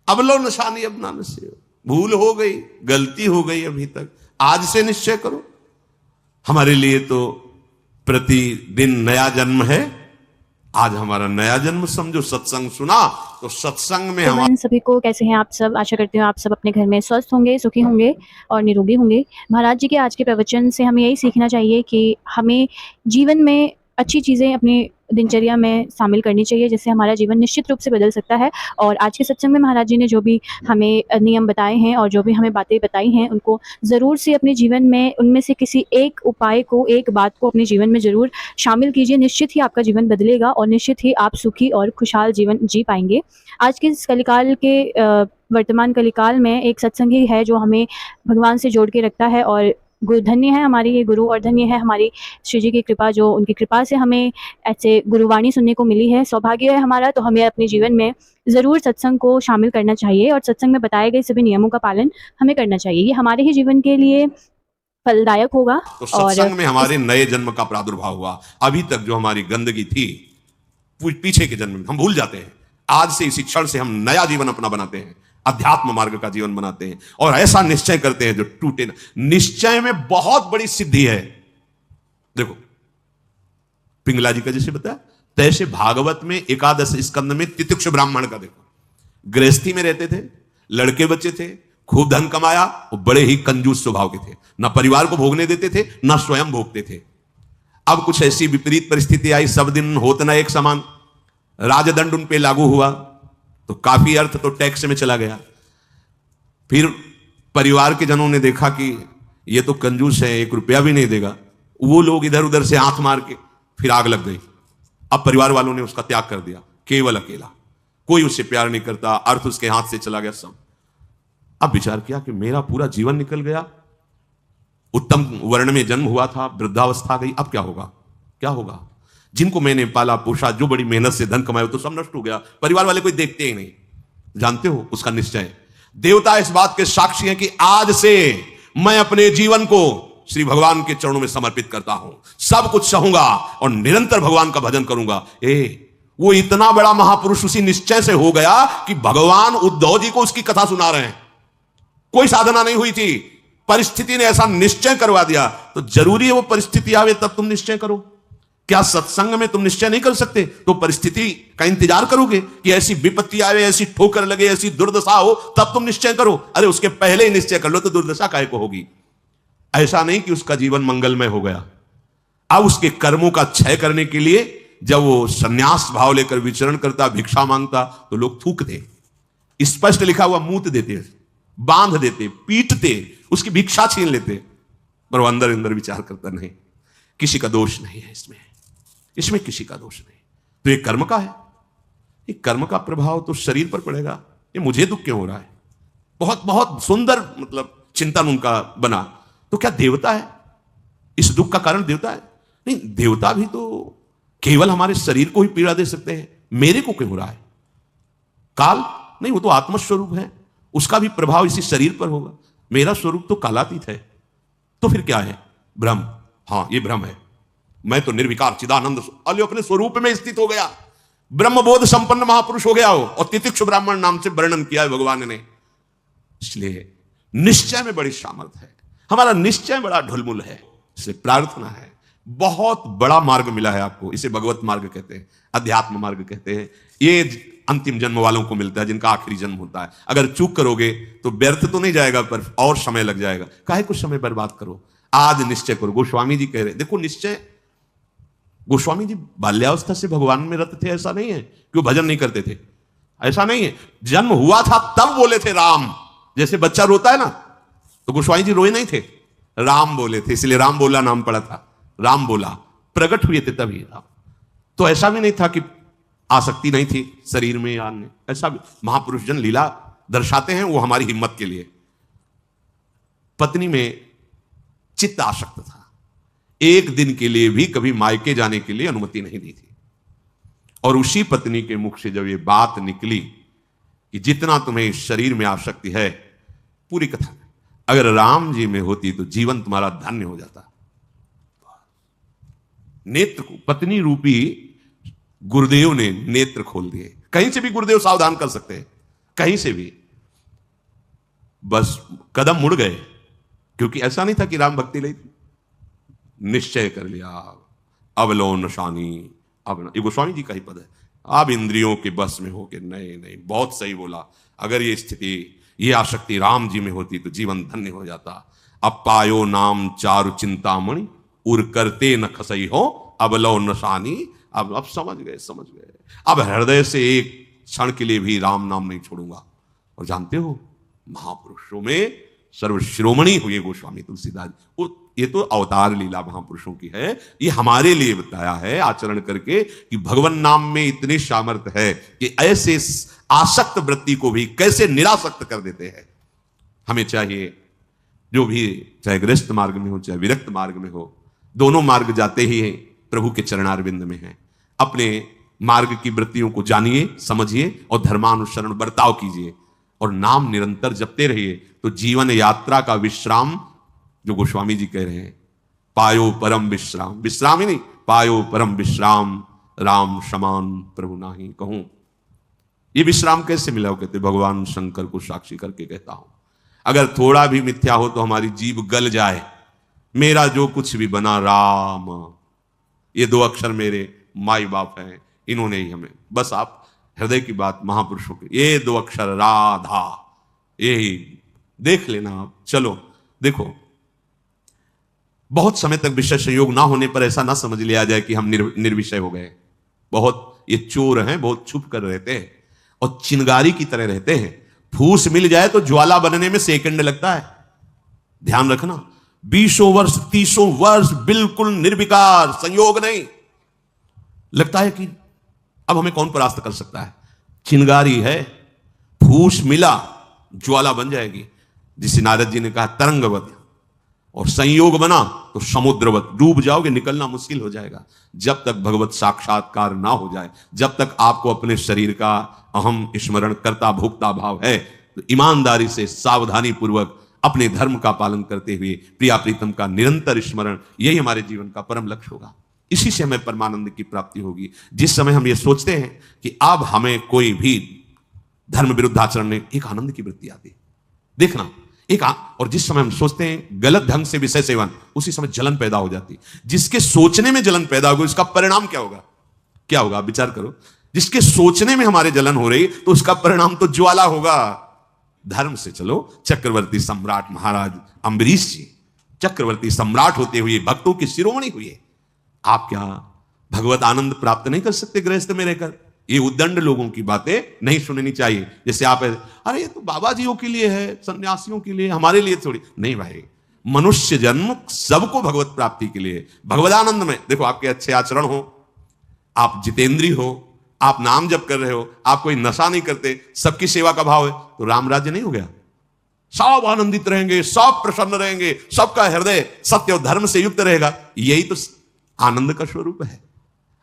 अब लो निशानी अब ना नसीब, भूल हो गई, गलती हो गई अभी तक, आज से निश्चय करो। हमारे लिए तो प्रतिदिन नया जन्म है। आज हमारा नया जन्म समझो, सत्संग सुना तो सत्संग में हम। तो सभी को कैसे हैं आप सब? आशा करती हूँ आप सब अपने घर में स्वस्थ होंगे, सुखी होंगे और निरोगी होंगे। महाराज जी के आज के प्रवचन से हमें यही सीखना चाहिए कि हमें जीवन में अच्छी चीज़ें अपनी दिनचर्या में शामिल करनी चाहिए, जिससे हमारा जीवन निश्चित रूप से बदल सकता है। और आज के सत्संग में महाराज जी ने जो भी हमें नियम बताए हैं और जो भी हमें बातें बताई हैं, उनको ज़रूर से अपने जीवन में उनमें से किसी एक उपाय को, एक बात को अपने जीवन में ज़रूर शामिल कीजिए। निश्चित ही आपका जीवन बदलेगा और निश्चित ही आप सुखी और खुशहाल जीवन जी पाएंगे। आज के इस कलिकाल के वर्तमान कलिकाल में एक सत्संग ही है जो हमें भगवान से जोड़ के रखता है। और धन्य है हमारी ये गुरु और धन्य है हमारी श्री जी की कृपा, जो उनकी कृपा से हमें ऐसे गुरुवाणी सुनने को मिली है। सौभाग्य है हमारा। तो हमें अपने जीवन में ज़रूर सत्संग को शामिल करना चाहिए और सत्संग में बताए गए सभी नियमों का पालन हमें करना चाहिए। ये हमारे ही जीवन के लिए फलदायक होगा। तो सत्संग में हमारे नए जन्म का प्रादुर्भाव हुआ। अभी तक जो हमारी गंदगी थी पीछे के जन्म में हम भूल जाते हैं। आज से इसी क्षण से हम नया जीवन अपना बनाते हैं, अध्यात्म मार्ग का जीवन बनाते हैं और ऐसा निश्चय करते हैं जो टूटे ना। निश्चय में बहुत बड़ी सिद्धि है। देखो पिंगला जी का जैसे बताया, तैसे भागवत में एकादश स्कंद में तितिक्ष ब्राह्मण का देखो, गृहस्थी में रहते थे, लड़के बच्चे थे, खूब धन कमाया, वो बड़े ही कंजूस स्वभाव के थे, ना परिवार को भोगने देते थे ना स्वयं भोगते थे। अब कुछ ऐसी विपरीत परिस्थिति आई, सब दिन होत ना एक समान, राजदंड उन पे लागू हुआ तो काफी अर्थ तो टैक्स में चला गया। फिर परिवार के जनों ने देखा कि ये तो कंजूस है, 1 रुपया भी नहीं देगा। वो लोग इधर उधर से हाथ मार के फिर आग लग गई। अब परिवार वालों ने उसका त्याग कर दिया, केवल अकेला, कोई उससे प्यार नहीं करता, अर्थ उसके हाथ से चला गया सब। अब विचार किया कि मेरा पूरा जीवन निकल गया, उत्तम वर्ण में जन्म हुआ था, वृद्धावस्था गई, अब क्या होगा, क्या होगा? जिनको मैंने पाला पोषा, जो बड़ी मेहनत से धन कमाया, तो सब नष्ट हो गया। परिवार वाले कोई देखते ही नहीं। जानते हो उसका निश्चय, देवता इस बात के साक्षी हैं कि आज से मैं अपने जीवन को श्री भगवान के चरणों में समर्पित करता हूं, सब कुछ सहूंगा और निरंतर भगवान का भजन करूंगा। वो इतना बड़ा महापुरुष उसी निश्चय से हो गया कि भगवान उद्धव जी को उसकी कथा सुना रहे हैं। कोई साधना नहीं हुई थी, परिस्थिति ने ऐसा निश्चय करवा दिया। तो जरूरी है वो परिस्थिति आवे तब तुम निश्चय करो। क्या सत्संग में तुम निश्चय नहीं कर सकते तो परिस्थिति का इंतजार करोगे कि ऐसी विपत्ति आवे, ऐसी ठोकर लगे, ऐसी दुर्दशा हो तब तुम निश्चय करो? अरे उसके पहले ही निश्चय कर लो तो दुर्दशा काहे को होगी। ऐसा नहीं कि उसका जीवन मंगलमय हो गया। अब उसके कर्मों का क्षय करने के लिए जब वो संन्यास भाव लेकर विचरण करता, भिक्षा मांगता, तो लोग थूकते, स्पष्ट लिखा हुआ मूत देते, बांध देते, पीटते, उसकी भिक्षा छीन लेते। पर वो अंदर अंदर विचार करता नहीं, किसी का दोष नहीं है इसमें किसी का दोष नहीं। तो ये कर्म का है, ये कर्म का प्रभाव तो शरीर पर पड़ेगा। ये मुझे दुख क्यों हो रहा है? बहुत बहुत सुंदर मतलब चिंतन उनका बना। तो क्या देवता है? इस दुख का कारण देवता है? नहीं, देवता भी तो केवल हमारे शरीर को ही पीड़ा दे सकते हैं। मेरे को क्यों हो रहा है? काल नहीं, वो तो आत्मस्वरूप है, उसका भी प्रभाव इसी शरीर पर होगा। मेरा स्वरूप तो कालातीत है। तो फिर क्या है? ब्रह्म। हाँ, ये ब्रह्म है। मैं तो निर्विकार चिदानंद अपने स्वरूप में स्थित हो गया, ब्रह्मबोध संपन्न महापुरुष हो गया हो। और तितिक्ष ब्राह्मण नाम से वर्णन किया है भगवान ने। इसलिए निश्चय में बड़ी सामर्थ्य है, हमारा निश्चय बड़ा ढुलमुल है। इसलिए प्रार्थना है, बहुत बड़ा मार्ग मिला है आपको, इसे भगवत मार्ग कहते हैं, अध्यात्म मार्ग कहते हैं। ये अंतिम जन्म वालों को मिलता है, जिनका आखिरी जन्म होता है। अगर चूक करोगे तो व्यर्थ तो नहीं जाएगा, पर और समय लग जाएगा। काहे कुछ समय बर्बाद करो, आज निश्चय करो। गोस्वामी जी कह रहे, देखो निश्चय, गोस्वामी जी बाल्यावस्था से भगवान में रत थे, ऐसा नहीं है कि वो भजन नहीं करते थे, ऐसा नहीं है। जन्म हुआ था तब बोले थे राम, जैसे बच्चा रोता है ना, तो गोस्वामी जी रोए नहीं थे, राम बोले थे, इसलिए राम बोला नाम पड़ा था। राम बोला, प्रकट हुए थे तभी राम। तो ऐसा भी नहीं था कि आसक्ति नहीं थी शरीर में या अन्य, ऐसा भी महापुरुष जन लीला दर्शाते हैं, वो हमारी हिम्मत के लिए। पत्नी में चित्त आसक्त था, एक दिन के लिए भी कभी मायके जाने के लिए अनुमति नहीं दी थी। और उसी पत्नी के मुख से जब ये बात निकली कि जितना तुम्हें इस शरीर में आसक्ति है, पूरी कथा अगर राम जी में होती तो जीवन तुम्हारा धन्य हो जाता। नेत्र को पत्नी रूपी गुरुदेव ने नेत्र खोल दिए। कहीं से भी गुरुदेव सावधान कर सकते हैं, कहीं से भी, बस कदम मुड़ गए, क्योंकि ऐसा नहीं था कि राम भक्ति ली थी, निश्चय कर लिया अब लो नशानी, अब ये गोस्वामी जी का ही पद है, अब इंद्रियों के बस में होके, नहीं नहीं बहुत सही बोला, अगर ये स्थिति, ये आसक्ति राम जी में होती तो जीवन धन्य हो जाता। अब पायो नाम चारु चिंतामणि, उर करते न खसई हो, अब लो नशानी, अब समझ गए, समझ गए, अब हृदय से एक क्षण के लिए भी राम नाम नहीं छोड़ूंगा। और जानते हो महापुरुषों में सर्वशिरोमणि हुए गोस्वामी तुलसीदास, ये तो अवतार लीला महापुरुषों की है, ये हमारे लिए बताया है आचरण करके कि भगवान नाम में इतनी सामर्थ्य है कि ऐसे आसक्त वृत्ति को भी कैसे निरासक्त कर देते हैं। हमें चाहिए जो भी, चाहे गृहस्थ मार्ग में हो चाहे विरक्त मार्ग में हो, दोनों मार्ग जाते ही प्रभु के चरणारविंद में हैं। अपने मार्ग की वृत्तियों को जानिए, समझिए और धर्मानुसरण बर्ताव कीजिए और नाम निरंतर जपते रहिए, तो जीवन यात्रा का विश्राम, जो गोस्वामी जी कह रहे हैं, पायो परम विश्राम, विश्राम ही नहीं, पायो परम विश्राम, राम समान प्रभु नाही कहूं। ये विश्राम कैसे मिला हो? कहते भगवान शंकर को साक्षी करके कहता हूं, अगर थोड़ा भी मिथ्या हो तो हमारी जीभ गल जाए, मेरा जो कुछ भी बना राम, ये दो अक्षर मेरे माई बाप हैं, इन्होंने ही हमें, बस आप हृदय की बात महापुरुषों के, ये दो अक्षर राधा, यही देख लेना आप। चलो देखो, बहुत समय तक विषय संयोग ना होने पर ऐसा ना समझ लिया जाए कि हम निर्विषय हो गए। बहुत ये चोर हैं, बहुत छुप कर रहते हैं और चिंगारी की तरह रहते हैं। फूस मिल जाए तो ज्वाला बनने में सेकंड लगता है। ध्यान रखना, 20 वर्ष 30 वर्ष बिल्कुल निर्विकार, संयोग नहीं, लगता है कि अब हमें कौन परास्त कर सकता है। चिंगारी है, फूस मिला ज्वाला बन जाएगी, जिसे नारद जी ने कहा तरंगवत, और संयोग बना तो समुद्रवत, डूब जाओगे, निकलना मुश्किल हो जाएगा। जब तक भगवत साक्षात्कार ना हो जाए, जब तक आपको अपने शरीर का अहम स्मरण करता भोक्ता भाव है, तो ईमानदारी से सावधानी पूर्वक अपने धर्म का पालन करते हुए प्रिया प्रीतम का निरंतर स्मरण, यही हमारे जीवन का परम लक्ष्य होगा। इसी से हमें परमानंद की प्राप्ति होगी। जिस समय हम ये सोचते हैं कि अब हमें कोई भी धर्म विरुद्ध आचरण में, एक आनंद की वृत्ति आती है, देखना और जिस समय हम सोचते हैं गलत ढंग से विषय सेवन, उसी समय जलन पैदा हो जाती है। जिसके सोचने में जलन पैदा होगी उसका परिणाम क्या होगा? क्या होगा आप विचार करो। जिसके सोचने में हमारे जलन हो रही तो उसका परिणाम तो ज्वाला होगा। धर्म से चलो, चक्रवर्ती सम्राट महाराज अम्बरीश जी चक्रवर्ती सम्राट होते हुए भक्तों की शिरोमणि हुए। आप क्या भगवत आनंद प्राप्त नहीं कर सकते गृहस्थ में रहकर? ये उद्दंड लोगों की बातें नहीं सुननी चाहिए। जैसे आप, अरे ये तो बाबा जियों के लिए है, सन्यासियों के लिए, हमारे लिए थोड़ी नहीं। भाई, मनुष्य जन्म सबको भगवत प्राप्ति के लिए, भगवदानंद में। देखो, आपके अच्छे आचरण हो, आप जितेंद्री हो, आप नाम जप कर रहे हो, आप कोई नशा नहीं करते, सबकी सेवा का भाव है, तो राम राज्य नहीं हो गया? सब आनंदित रहेंगे, सब प्रसन्न रहेंगे, सबका हृदय सत्य और धर्म से युक्त रहेगा। यही तो आनंद का स्वरूप है।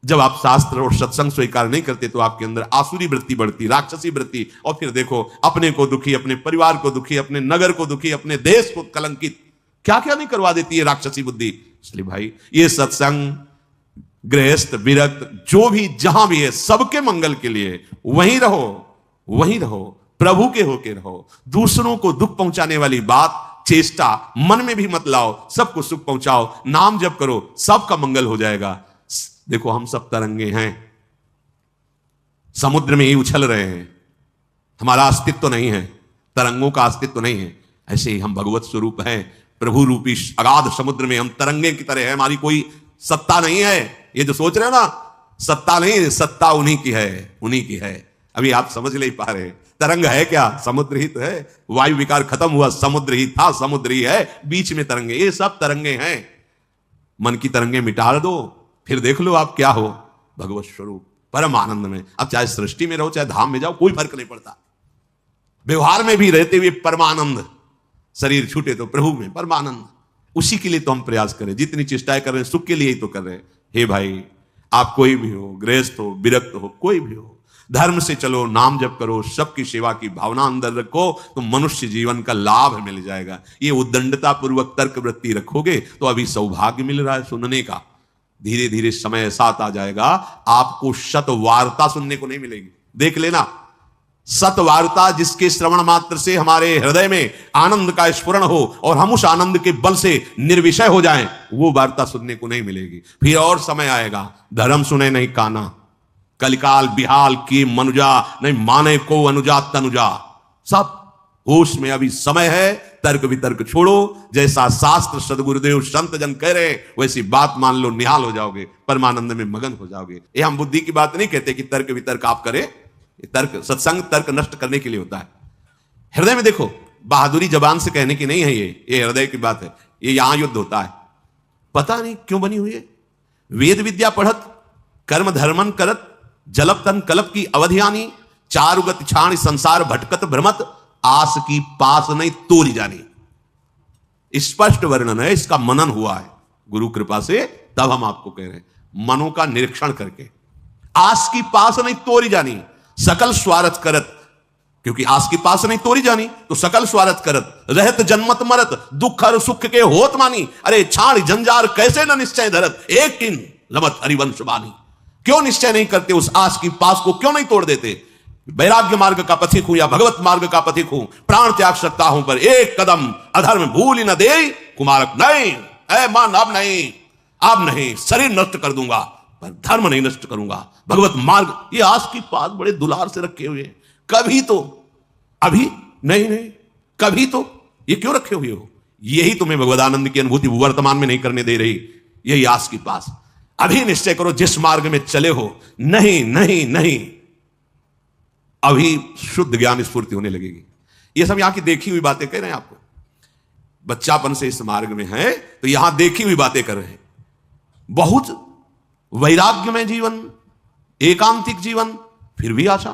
जब आप शास्त्र और सत्संग स्वीकार नहीं करते तो आपके अंदर आसुरी वृत्ति बढ़ती, राक्षसी वृत्ति, और फिर देखो अपने को दुखी, अपने परिवार को दुखी, अपने नगर को दुखी, अपने देश को कलंकित, क्या क्या नहीं करवा देती है राक्षसी बुद्धि। इसलिए भाई, ये सत्संग, गृहस्थ, विरक्त, जो भी जहां भी है, सबके मंगल के लिए वहीं रहो, वहीं रहो, प्रभु के होके रहो। दूसरों को दुख पहुंचाने वाली बात, चेष्टा मन में भी मत लाओ, सबको सुख पहुंचाओ, नाम जप करो, सबका मंगल हो जाएगा। देखो, हम सब तरंगे हैं, समुद्र में ही उछल रहे हैं, हमारा अस्तित्व नहीं है, तरंगों का अस्तित्व नहीं है। ऐसे ही हम भगवत स्वरूप हैं, प्रभु रूपी अगाध समुद्र में हम तरंगे की तरह है, हमारी कोई सत्ता नहीं है। ये जो सोच रहे हो ना, सत्ता नहीं, सत्ता उन्हीं की है, उन्हीं की है। अभी आप समझ नहीं पा रहे। तरंग है क्या? समुद्र ही तो है। वायु विकार खत्म हुआ, समुद्र ही था, समुद्र ही है, बीच में तरंगे, ये सब तरंगे हैं। मन की तरंगे मिटा दो, फिर देख लो आप क्या हो, भगवत स्वरूप परम आनंद में। अब चाहे सृष्टि में रहो, चाहे धाम में जाओ, कोई फर्क नहीं पड़ता। व्यवहार में भी रहते हुए परमानंद, शरीर छूटे तो प्रभु में परमानंद। उसी के लिए तो हम प्रयास करें, जितनी चेष्टाएं कर रहे हैं सुख के लिए ही तो कर रहे हैं। हे भाई, आप कोई भी हो, गृहस्थ हो, विरक्त हो, कोई भी हो, धर्म से चलो, नाम जप करो, सबकी सेवा की भावना अंदर रखो, तो मनुष्य जीवन का लाभ मिल जाएगा। ये उद्दंडता पूर्वक तर्क वृत्ति रखोगे तो अभी सौभाग्य मिल रहा है सुनने का, धीरे धीरे समय साथ आ जाएगा, आपको शत वार्ता सुनने को नहीं मिलेगी। देख लेना, सतवार्ता जिसके श्रवण मात्र से हमारे हृदय में आनंद का स्फुरण हो और हम उस आनंद के बल से निर्विषय हो जाएं, वो वार्ता सुनने को नहीं मिलेगी। फिर और समय आएगा, धर्म सुने नहीं काना, कलिकाल बिहाल की मनुजा, नहीं माने को अनुजा तनुजा। सब होश में अभी समय है, तर्क वितर्क छोड़ो, जैसा शास्त्र सदगुरुदेव संत जन कह रहे वैसी बात मान लो, निहाल हो जाओगे, परमानंद में मगन हो जाओगे। ये हम बुद्धि की बात नहीं कहते कि तर्क वितर्क आप करें, तर्क सत्संग तर्क नष्ट करने के लिए होता है। हृदय में देखो, बहादुरी जबान से कहने की नहीं है, ये हृदय की बात है। ये यहां युद्ध होता है, पता नहीं क्यों बनी हुई है। वेद विद्या पढ़त कर्म धर्मन करत जलप तन कलप की अवधियानी, चारुगत छाण संसार भटकत भ्रमत, आस की पास नहीं तोरी जानी। स्पष्ट वर्णन है, इसका मनन हुआ है गुरु कृपा से, तब हम आपको कह रहे हैं, मनो का निरीक्षण करके। आस की पास नहीं तोरी जानी, सकल स्वार्थ करत, क्योंकि आस की पास नहीं तोरी जानी तो सकल स्वार्थ करत, रहत जन्मत मरत दुख और सुख के होत मानी, अरे छाड़ जंजार कैसे न निश्चय धरत, एक किन रमत हरिवंश बानी। क्यों निश्चय नहीं करते, उस आस की पास को क्यों नहीं तोड़ देते। वैराग्य मार्ग का पथिक हूं या भगवत मार्ग का पथिक हूं, प्राण त्याग सकता हूं पर एक कदम अधर्म भूल ही न दे कुमारक। नहीं ऐ मन, अब नहीं, अब नहीं, शरीर नष्ट कर दूंगा पर धर्म नहीं नष्ट करूंगा, भगवत मार्ग। ये आस की पास बड़े दुलार से रखे हुए हैं, कभी तो, अभी नहीं नहीं, कभी तो, ये क्यों रखे हुए हो। यही तुम्हें भगवदानंद की अनुभूति वर्तमान में नहीं करने दे रही, यही आस की पास। अभी निश्चय करो जिस मार्ग में चले हो, नहीं नहीं नहीं, अभी शुद्ध ज्ञान स्फूर्ति होने लगेगी। ये सब यहां की देखी हुई बातें कह रहे हैं आपको, बच्चापन से इस मार्ग में है तो यहां देखी हुई बातें कर रहे हैं। बहुत वैराग्य में जीवन, एकांतिक जीवन, फिर भी आशा।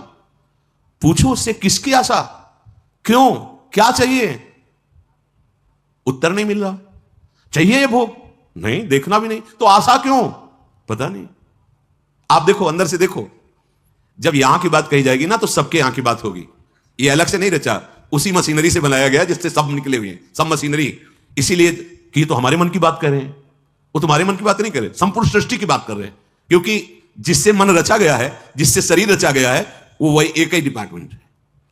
पूछो उससे किसकी आशा, क्यों, क्या चाहिए, उत्तर नहीं मिल रहा। चाहिए ये भोग, नहीं, देखना भी नहीं, तो आशा क्यों, पता नहीं। आप देखो, अंदर से देखो, जब यहां की बात कही जाएगी ना तो सबके यहां की बात होगी। ये अलग से नहीं रचा, उसी मशीनरी से बनाया गया जिससे सब निकले हुए हैं, सब मशीनरी। इसीलिए कि तो हमारे मन की बात कर रहे हैं, वो तुम्हारे मन की बात नहीं कर रहे, संपूर्ण सृष्टि की बात कर रहे हैं। क्योंकि जिससे मन रचा गया है, जिससे शरीर रचा गया है, वो वही एक ही डिपार्टमेंट है,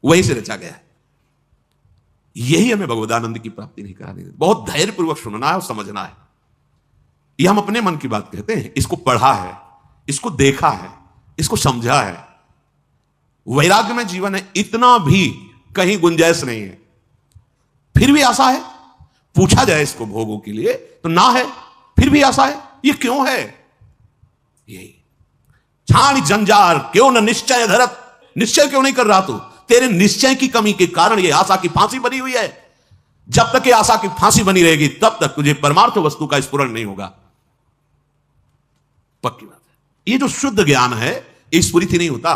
वहीं से रचा गया है। यही हमें भगवदानंद की प्राप्ति नहीं करानी। बहुत धैर्यपूर्वक सुनना है और समझना है। यह हम अपने मन की बात कहते हैं, इसको पढ़ा है, इसको देखा है, इसको समझा है। वैराग्य में जीवन है, इतना भी कहीं गुंजाइश नहीं है, फिर भी आशा है। पूछा जाए इसको भोगों के लिए तो ना है, फिर भी आशा है। ये क्यों है, यही छाण जंजार क्यों न निश्चय धरत, निश्चय क्यों नहीं कर रहा तू, तेरे निश्चय की कमी के कारण ये आशा की फांसी बनी हुई है। जब तक ये आशा की फांसी बनी रहेगी तब तक तुझे परमार्थ वस्तु का स्फुरण नहीं होगा, पक्की बात है। ये जो शुद्ध ज्ञान है ये स्फुरित नहीं होता,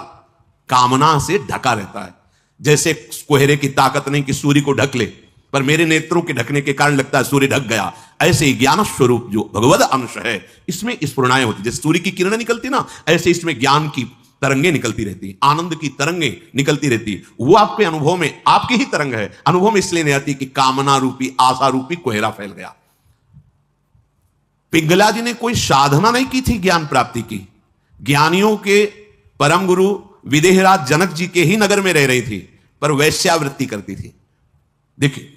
कामना से ढका रहता है। जैसे कोहरे की ताकत नहीं कि सूर्य को ढक ले, पर मेरे नेत्रों के ढकने के कारण लगता है सूर्य ढक गया। ऐसे ही ज्ञान स्वरूप जो भगवद अंश है इसमें स्फुरणाएं होती, जैसे सूर्य की किरणें निकलती ना, ऐसे इसमें ज्ञान की तरंगे निकलती रहती, आनंद की तरंगे निकलती रहती। वो आपके अनुभव में, आपकी ही तरंग है, अनुभव में इसलिए नहीं आती कि कामना रूपी, आशा रूपी कोहरा फैल गया। पिंगला जी ने कोई साधना नहीं की थी ज्ञान प्राप्ति की, ज्ञानियों के परम गुरु विदेहराज जनक जी के ही नगर में रह रही थी, पर वैश्यावृत्ति करती थी। देखिए,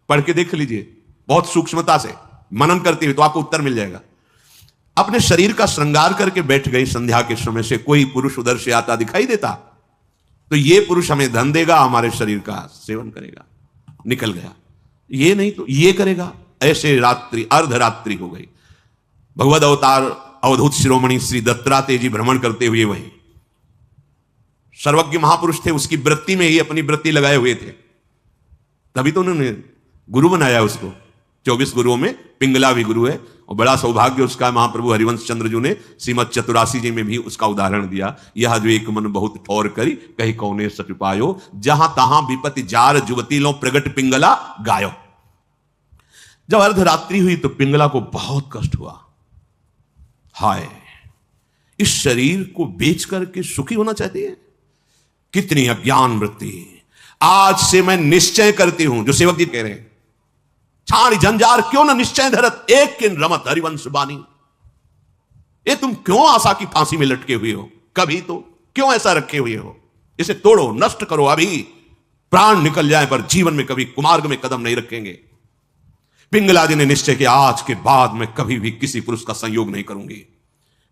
पढ़ के देख लीजिए, बहुत सूक्ष्मता से मनन करती हुई तो आपको उत्तर मिल जाएगा। अपने शरीर का श्रृंगार करके बैठ गई, संध्या के समय से कोई पुरुष उधर से आता दिखाई देता तो ये पुरुष हमें धन देगा, हमारे शरीर का सेवन करेगा, निकल गया। ये नहीं तो ये करेगा। ऐसे रात्रि अर्धरात्रि हो गई। भगवद अवतार अवधूत शिरोमणि श्री दत्तात्रेय जी भ्रमण करते हुए वहीं सर्वज्ञ महापुरुष थे, उसकी वृत्ति में ही अपनी वृत्ति लगाए हुए थे, तभी तो उन्होंने गुरु बनाया उसको। 24 गुरुओं में पिंगला भी गुरु है, और बड़ा सौभाग्य उसका है, महाप्रभु हरिवंश चंद्र जी ने श्रीमद चतुरासी जी में भी उसका उदाहरण दिया। यह जो एक मन बहुत ठौर करी, कहीं कौने सच पायो, जहां तहां विपति जार जुवती लो प्रगट पिंगला गायो। जब अर्धरात्रि हुई तो पिंगला को बहुत कष्ट हुआ। हाय, इस शरीर को बेच करके सुखी होना चाहती है, कितनी अज्ञान वृत्ति। आज से मैं निश्चय करती हूं, जो सेवक जी कह रहे हैं, छाण जंजार क्यों न निश्चय धरत, एक किन रमत हरिवंश बानी। ये तुम क्यों आशा की फांसी में लटके हुए हो, कभी तो क्यों ऐसा रखे हुए हो, इसे तोड़ो, नष्ट करो, अभी प्राण निकल जाए पर जीवन में कभी कुमार्ग में कदम नहीं रखेंगे। पिंगलाजी ने निश्चय किया, आज के बाद मैं कभी भी किसी पुरुष का संयोग नहीं करूंगी,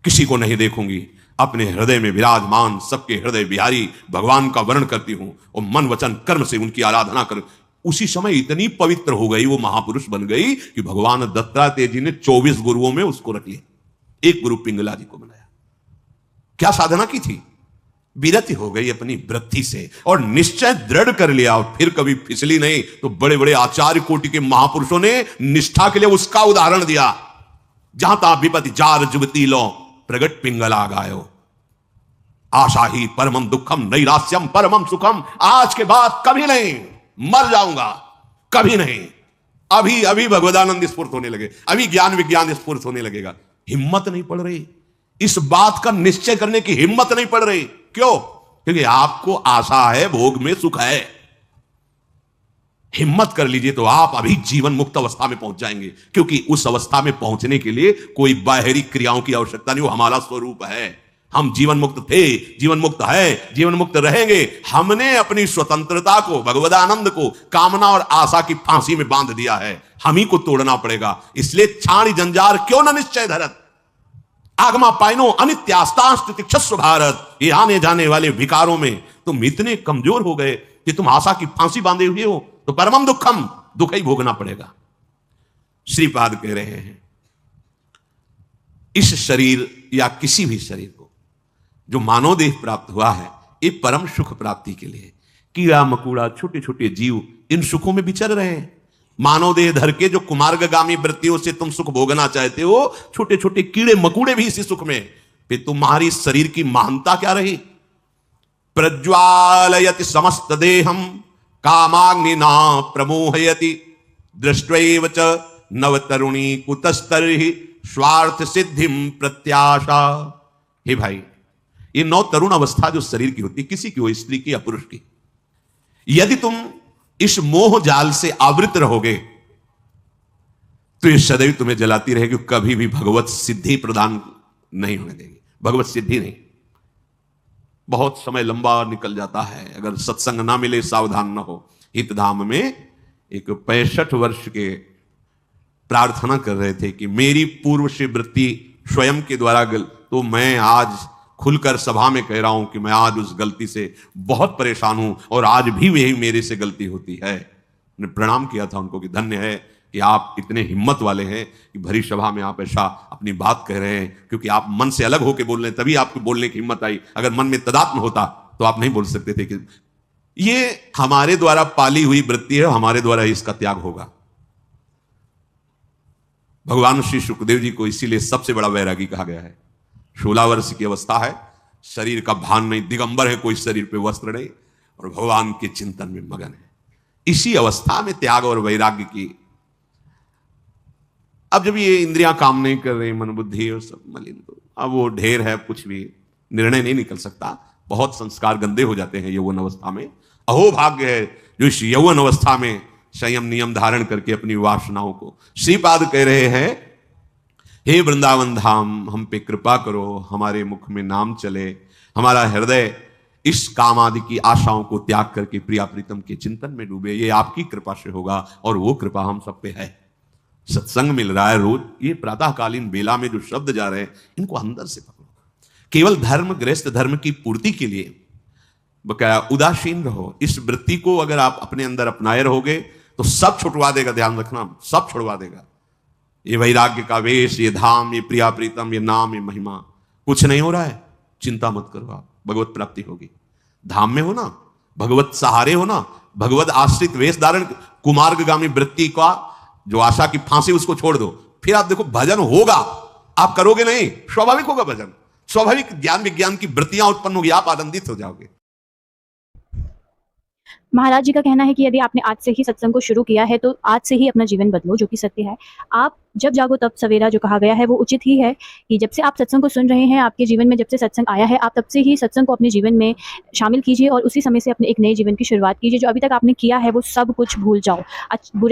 किसी को नहीं देखूंगी, अपने हृदय में विराजमान सबके हृदय बिहारी भगवान का वर्णन करती हूं और मन वचन कर्म से उनकी आराधना कर। उसी समय इतनी पवित्र हो गई, वो महापुरुष बन गई कि भगवान दत्तात्रेय जी ने 24 गुरुओं में उसको रख लिया, एक गुरु पिंगला जी को बनाया। क्या साधना की थी? विरति हो गई अपनी वृत्ति से और निश्चय दृढ़ कर लिया और फिर कभी फिसली नहीं। तो बड़े बड़े आचार्य कोटि के महापुरुषों ने निष्ठा के लिए उसका उदाहरण दिया। जहां ता विपति जार जुगती लो प्रगट पिंगला गायो, आशा ही परमम दुखम नैरास्यम परमम सुखम। आज के बाद कभी नहीं, मर जाऊंगा कभी नहीं। अभी अभी भगवदानंद स्फूर्त होने लगे, अभी ज्ञान विज्ञान स्फूर्त होने लगेगा। हिम्मत नहीं पड़ रही, इस बात का निश्चय करने की हिम्मत नहीं पड़ रही। क्यों? क्योंकि आपको आशा है, भोग में सुख है। हिम्मत कर लीजिए तो आप अभी जीवन मुक्त अवस्था में पहुंच जाएंगे, क्योंकि उस अवस्था में पहुंचने के लिए कोई बाहरी क्रियाओं की आवश्यकता नहीं, वो हमारा स्वरूप है। हम जीवन मुक्त थे, जीवन मुक्त है, जीवन मुक्त रहेंगे। हमने अपनी स्वतंत्रता को, भगवदानंद को कामना और आशा की फांसी में बांध दिया है, हम ही को तोड़ना पड़ेगा। इसलिए छाणी जंजार क्यों न निश्चय धरत, आगमा पाइनो अनित्यास्तास्तिक्षस्व भारत। ये आने जाने वाले विकारों में तुम इतने कमजोर हो गए कि तुम आशा की फांसी बांधे हुए हो, तो परमम दुखम, दुख ही भोगना पड़ेगा। श्रीपाद कह रहे हैं, इस शरीर या किसी भी शरीर को जो मानव देह प्राप्त हुआ है, ये परम सुख प्राप्ति के लिए। कीड़ा मकोड़ा छोटे छोटे जीव इन सुखों में विचर रहे हैं। मानव देह धर के जो कुमार्गगामी वृत्तियों से तुम सुख भोगना चाहते हो, छोटे छोटे कीड़े मकुड़े भी इसी सुख में। फिर तुम्हारी शरीर की महानता क्या रही? प्रज्वालयति समस्त देहम कामाग्निना प्रमोहयति दृष्ट्वैव च नवतरुणी कुतस्तर्हि स्वार्थ सिद्धिम प्रत्याशा। हे भाई, ये नौ तरुण अवस्था जो शरीर की होती है, किसी की हो, स्त्री की या पुरुष की, यदि तुम इस मोह जाल से आवृत रहोगे तो ये सदैव तुम्हें जलाती रहेगी, कभी भी भगवत सिद्धि प्रदान नहीं होने देगी। भगवत सिद्धि नहीं। बहुत समय लंबा निकल जाता है अगर सत्संग ना मिले, सावधान ना हो। हितधाम में एक 65 वर्ष के प्रार्थना कर रहे थे कि मेरी पूर्व से वृत्ति स्वयं के द्वारा तो मैं आज खुलकर सभा में कह रहा हूं कि मैं आज उस गलती से बहुत परेशान हूं और आज भी वही मेरे से गलती होती है। मैंने प्रणाम किया था उनको कि धन्य है कि आप इतने हिम्मत वाले हैं कि भरी सभा में आप ऐसा अपनी बात कह रहे हैं, क्योंकि आप मन से अलग होकर बोल रहे हैं, तभी आपको बोलने की हिम्मत आई। अगर मन में तदात्म होता तो आप नहीं बोल सकते थे। कि ये हमारे द्वारा पाली हुई वृत्ति है, हमारे द्वारा ही इसका त्याग होगा। भगवान श्री सुखदेव जी को इसीलिए सबसे बड़ा वैरागी कहा गया है। 16 वर्ष की अवस्था है, शरीर का भान नहीं, दिगंबर है, कोई शरीर पे वस्त्र नहीं, और भगवान के चिंतन में मगन है। इसी अवस्था में त्याग और वैराग्य की। अब जब ये इंद्रियां काम नहीं कर रही, मन बुद्धि और सब मलिन, तो अब वो ढेर है, कुछ भी निर्णय नहीं निकल सकता। बहुत संस्कार गंदे हो जाते हैं यौवन अवस्था में। अहो भाग्य है जो इस यौवन अवस्था में संयम नियम धारण करके अपनी वासनाओं को। श्रीपाद कह रहे हैं, हे वृंदावन धाम, हम पे कृपा करो, हमारे मुख में नाम चले, हमारा हृदय इस काम आदि की आशाओं को त्याग करके प्रिया प्रीतम के चिंतन में डूबे। ये आपकी कृपा से होगा और वो कृपा हम सब पे है। सत्संग मिल रहा है रोज, ये प्रातःकालीन बेला में जो शब्द जा रहे हैं, इनको अंदर से पकड़ो। केवल धर्म, गृहस्थ धर्म की पूर्ति के लिए बकाया उदासीन रहो। इस वृत्ति को अगर आप अपने अंदर अपनाए रहोगे तो सब छुटवा देगा। ध्यान रखना, सब छुड़वा देगा। ये वैराग्य का वेश, ये धाम, ये प्रिया प्रीतम, ये नाम, ये महिमा, कुछ नहीं हो रहा है, चिंता मत करो, आप भगवत प्राप्ति होगी। धाम में हो ना, भगवत सहारे हो ना, भगवत आश्रित वेश धारण, कुमार्गगामी वृत्ति का जो आशा की फांसी, उसको छोड़ दो। फिर आप देखो भजन होगा। आप करोगे नहीं, स्वाभाविक होगा भजन, स्वाभाविक ज्ञान विज्ञान की वृत्तियां उत्पन्न होगी, आप आनंदित हो जाओगे। महाराज जी का कहना है कि यदि आपने आज से ही सत्संग को शुरू किया है तो आज से ही अपना जीवन बदलो, जो कि सत्य है। आप जब जागो तब सवेरा जो कहा गया है वो उचित ही है कि जब से आप सत्संग को सुन रहे हैं, आपके जीवन में जब से सत्संग आया है, आप तब से ही सत्संग को अपने जीवन में शामिल कीजिए और उसी समय से अपने एक नए जीवन की शुरुआत कीजिए। जो अभी तक आपने किया है वो सब कुछ भूल जाओ। बुरे